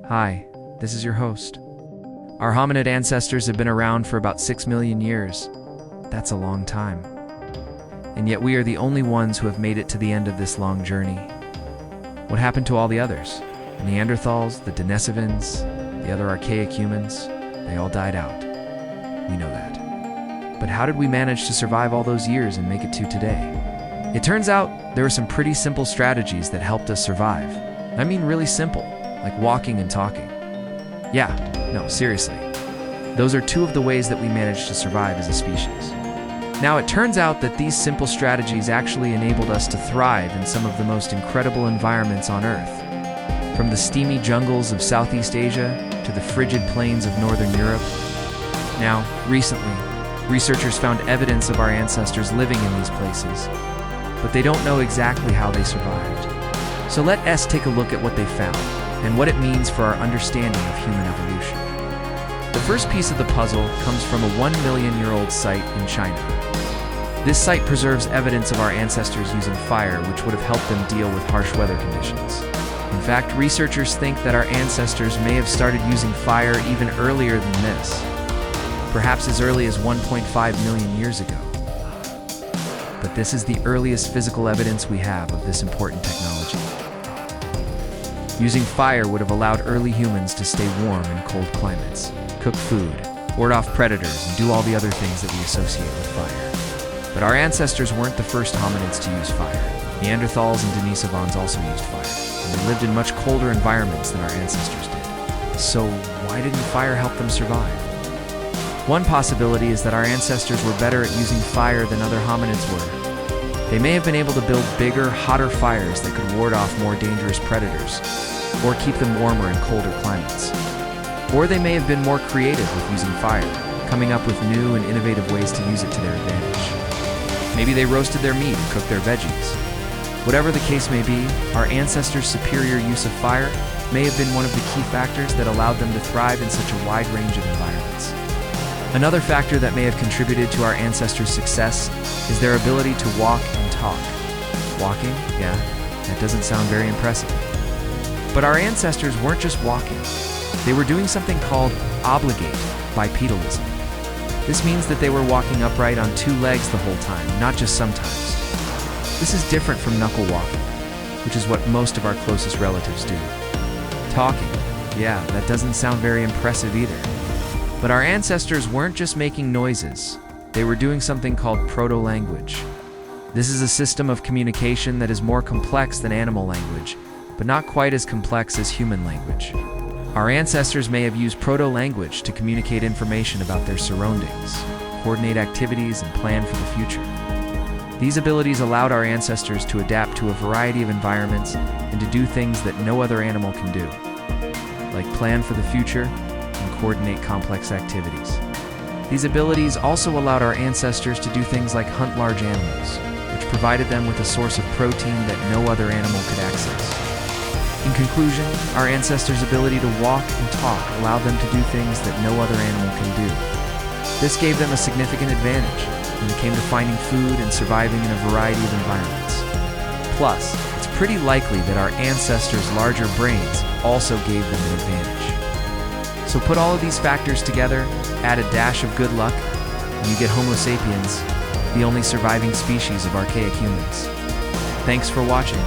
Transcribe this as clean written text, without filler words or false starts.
Hi, this is your host. Our hominid ancestors have been around for about 6 million years. That's a long time. And yet we are the only ones who have made it to the end of this long journey. What happened to all the others? The Neanderthals, the Denisovans, the other archaic humans, they all died out. We know that. But how did we manage to survive all those years and make it to today? It turns out there were some pretty simple strategies that helped us survive. I mean really simple, like walking and talking. Yeah, no, seriously. Those are two of the ways that we managed to survive as a species. Now, it turns out that these simple strategies actually enabled us to thrive in some of the most incredible environments on Earth. From the steamy jungles of Southeast Asia to the frigid plains of Northern Europe. Now, recently, researchers found evidence of our ancestors living in these places, but they don't know exactly how they survived. So let us take a look at what they found and what it means for our understanding of human evolution. The first piece of the puzzle comes from a 1 million-year-old site in China. This site preserves evidence of our ancestors using fire, which would have helped them deal with harsh weather conditions. In fact, researchers think that our ancestors may have started using fire even earlier than this, perhaps as early as 1.5 million years ago. But this is the earliest physical evidence we have of this important technology. Using fire would have allowed early humans to stay warm in cold climates, cook food, ward off predators, and do all the other things that we associate with fire. But our ancestors weren't the first hominids to use fire. Neanderthals and Denisovans also used fire, and they lived in much colder environments than our ancestors did. So why didn't fire help them survive? One possibility is that our ancestors were better at using fire than other hominids were. They may have been able to build bigger, hotter fires that could ward off more dangerous predators, or keep them warmer in colder climates. Or they may have been more creative with using fire, coming up with new and innovative ways to use it to their advantage. Maybe they roasted their meat and cooked their veggies. Whatever the case may be, our ancestors' superior use of fire may have been one of the key factors that allowed them to thrive in such a wide range of environments. Another factor that may have contributed to our ancestors' success is their ability to walk and talk. Walking? Yeah, that doesn't sound very impressive. But our ancestors weren't just walking. They were doing something called obligate bipedalism. This means that they were walking upright on two legs the whole time, not just sometimes. This is different from knuckle walking, which is what most of our closest relatives do. Talking? Yeah, that doesn't sound very impressive either. But our ancestors weren't just making noises. They were doing something called proto-language. This is a system of communication that is more complex than animal language, but not quite as complex as human language. Our ancestors may have used proto-language to communicate information about their surroundings, coordinate activities, and plan for the future. These abilities allowed our ancestors to adapt to a variety of environments and to do things that no other animal can do, like plan for the future and coordinate complex activities. These abilities also allowed our ancestors to do things like hunt large animals, which provided them with a source of protein that no other animal could access. In conclusion, our ancestors' ability to walk and talk allowed them to do things that no other animal can do. This gave them a significant advantage when it came to finding food and surviving in a variety of environments. Plus, it's pretty likely that our ancestors' larger brains also gave them an advantage. So put all of these factors together, add a dash of good luck, and you get Homo sapiens, the only surviving species of archaic humans. Thanks for watching.